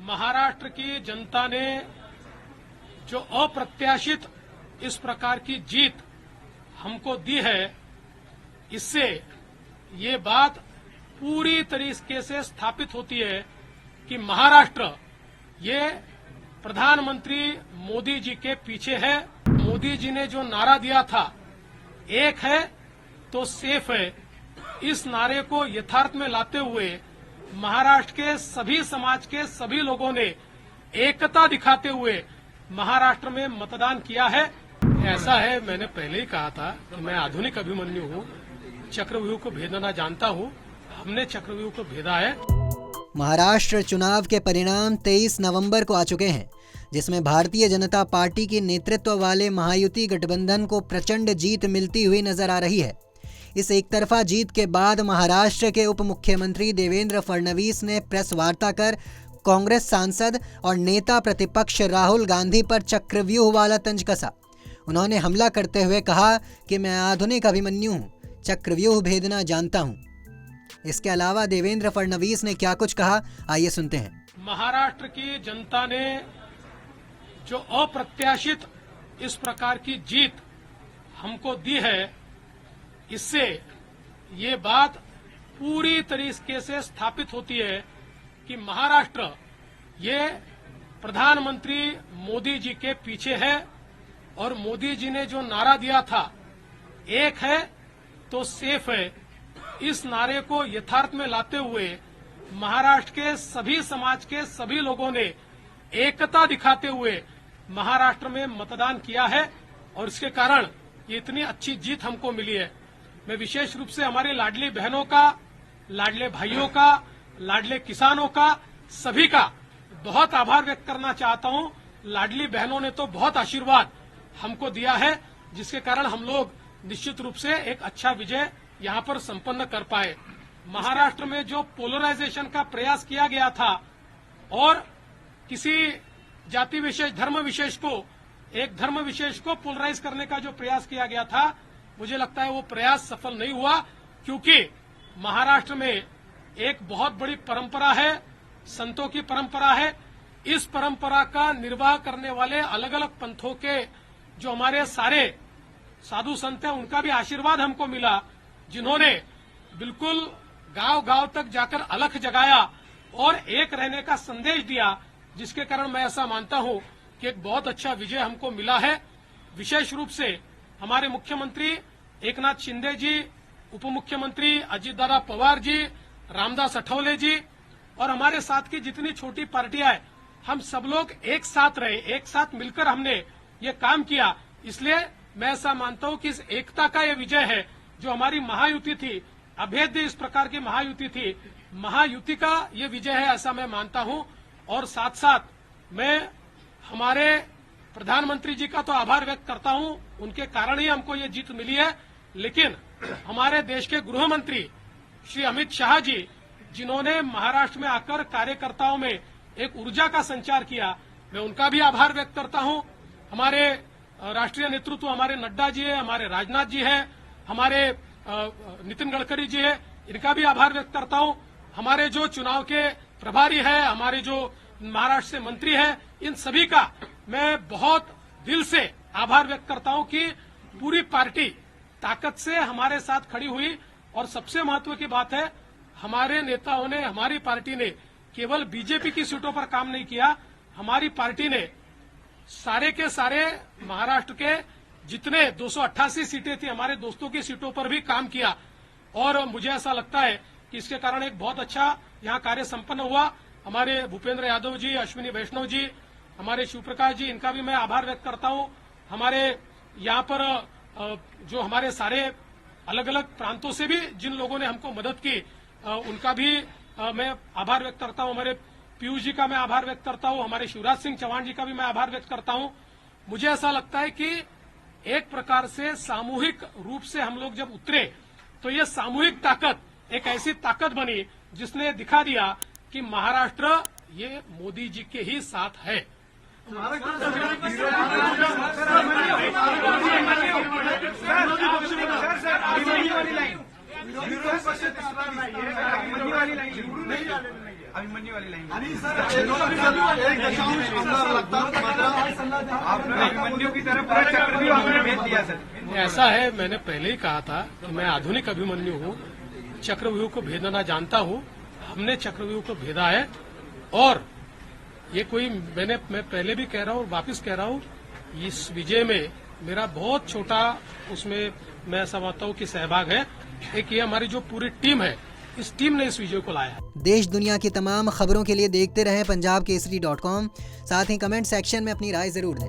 महाराष्ट्र की जनता ने जो अप्रत्याशित इस प्रकार की जीत हमको दी है, इससे ये बात पूरी तरीके से स्थापित होती है कि महाराष्ट्र ये प्रधानमंत्री मोदी जी के पीछे है। मोदी जी ने जो नारा दिया था, एक है तो सेफ है, इस नारे को यथार्थ में लाते हुए महाराष्ट्र के सभी समाज के सभी लोगों ने एकता दिखाते हुए महाराष्ट्र में मतदान किया है। ऐसा है, मैंने पहले ही कहा था कि मैं आधुनिक अभिमन्यु हूं, चक्रव्यूह को भेदना जानता हूं। हमने चक्रव्यूह को भेदा है। महाराष्ट्र चुनाव के परिणाम 23 नवंबर को आ चुके हैं, जिसमें भारतीय जनता पार्टी की नेतृत्व वाले महायुति गठबंधन को प्रचंड जीत मिलती हुई नजर आ रही है। इस एक तरफा जीत के बाद महाराष्ट्र के उप मुख्यमंत्री देवेंद्र फडणवीस ने प्रेस वार्ता कर कांग्रेस सांसद और नेता प्रतिपक्ष राहुल गांधी पर चक्रव्यूह वाला तंज कसा। उन्होंने हमला करते हुए कहा कि मैं आधुनिक अभिमन्यु हूं, चक्रव्यूह भेदना जानता हूं। इसके अलावा देवेंद्र फडणवीस ने क्या कुछ कहा, आइए सुनते हैं। महाराष्ट्र की जनता ने जो अप्रत्याशित इस प्रकार की जीत हमको दी है, इससे ये बात पूरी तरीके से स्थापित होती है कि महाराष्ट्र ये प्रधानमंत्री मोदी जी के पीछे है और मोदी जी ने जो नारा दिया था, एक है तो सेफ है, इस नारे को यथार्थ में लाते हुए महाराष्ट्र के सभी समाज के सभी लोगों ने एकता दिखाते हुए महाराष्ट्र में मतदान किया है और इसके कारण ये इतनी अच्छी जीत हमको मिली है। मैं विशेष रूप से हमारी लाडली बहनों का, लाडले भाइयों का, लाडले किसानों का, सभी का बहुत आभार व्यक्त करना चाहता हूं। लाडली बहनों ने तो बहुत आशीर्वाद हमको दिया है, जिसके कारण हम लोग निश्चित रूप से एक अच्छा विजय यहां पर संपन्न कर पाए। महाराष्ट्र में जो पोलराइजेशन का प्रयास किया गया था और किसी जाति विशेष, धर्म विशेष को, एक धर्म विशेष को पोलराइज करने का जो प्रयास किया गया था, मुझे लगता है वो प्रयास सफल नहीं हुआ, क्योंकि महाराष्ट्र में एक बहुत बड़ी परंपरा है, संतों की परंपरा है। इस परंपरा का निर्वाह करने वाले अलग अलग पंथों के जो हमारे सारे साधु संत हैं, उनका भी आशीर्वाद हमको मिला, जिन्होंने बिल्कुल गांव-गांव तक जाकर अलख जगाया और एक रहने का संदेश दिया, जिसके कारण मैं ऐसा मानता हूं कि एक बहुत अच्छा विजय हमको मिला है। विशेष रूप से हमारे मुख्यमंत्री एकनाथ शिंदे जी, उप मुख्यमंत्री अजितदादा पवार जी, रामदास अठवले जी और हमारे साथ की जितनी छोटी पार्टियां हैं, हम सब लोग एक साथ रहे, एक साथ मिलकर हमने ये काम किया। इसलिए मैं ऐसा मानता हूं कि इस एकता का ये विजय है। जो हमारी महायुति थी, अभेद्य इस प्रकार की महायुति थी, महायुति का ये विजय है, ऐसा मैं मानता हूं। और साथ साथ मैं हमारे प्रधानमंत्री जी का तो आभार व्यक्त करता हूं, उनके कारण ही हमको ये जीत मिली है। लेकिन हमारे देश के गृह मंत्री श्री अमित शाह जी, जिन्होंने महाराष्ट्र में आकर कार्यकर्ताओं में एक ऊर्जा का संचार किया, मैं उनका भी आभार व्यक्त करता हूं। हमारे राष्ट्रीय नेतृत्व हमारे नड्डा जी है, हमारे राजनाथ जी है, हमारे नितिन गडकरी जी है, इनका भी आभार व्यक्त करता हूं। हमारे जो चुनाव के प्रभारी है, हमारे जो महाराष्ट्र से मंत्री है, इन सभी का मैं बहुत दिल से आभार व्यक्त करता हूं कि पूरी पार्टी ताकत से हमारे साथ खड़ी हुई। और सबसे महत्व की बात है, हमारे नेताओं ने, हमारी पार्टी ने केवल बीजेपी की सीटों पर काम नहीं किया, हमारी पार्टी ने सारे के सारे महाराष्ट्र के जितने 288 सीटें थी, हमारे दोस्तों की सीटों पर भी काम किया। और मुझे ऐसा लगता है कि इसके कारण एक बहुत अच्छा यहां कार्य संपन्न हुआ। हमारे भूपेंद्र यादव जी, अश्विनी वैष्णव जी, हमारे शिवप्रकाश जी, इनका भी मैं आभार व्यक्त करता हूं। हमारे यहां पर जो हमारे सारे अलग अलग प्रांतों से भी जिन लोगों ने हमको मदद की, उनका भी मैं आभार व्यक्त करता हूं। हमारे पीयूष जी का मैं आभार व्यक्त करता हूं, हमारे शिवराज सिंह चौहान जी का भी मैं आभार व्यक्त करता हूं। मुझे ऐसा लगता है कि एक प्रकार से सामूहिक रूप से हम लोग जब उतरे, तो ये सामूहिक ताकत एक ऐसी ताकत बनी जिसने दिखा दिया कि महाराष्ट्र ये मोदी जी के ही साथ है। अभिमन्यू वाली लाइन अभिमन्यू की तरफ पूरा चक्रव्यूह भेज दिया सर। ऐसा है, मैंने पहले ही कहा था कि मैं आधुनिक अभिमन्यु हूँ, चक्रव्यूह को भेदना जानता हूँ। हमने चक्रव्यूह को भेदा है और ये कोई मैं पहले भी कह रहा हूँ और वापस कह रहा हूँ, इस विजय में मेरा बहुत छोटा उसमें मैं समझता हूँ कि सहभाग है। एक ये हमारी जो पूरी टीम है, इस टीम ने इस विजय को लाया। देश दुनिया की तमाम खबरों के लिए देखते रहें पंजाबकेसरी.com। साथ ही कमेंट सेक्शन में अपनी राय जरूर दें।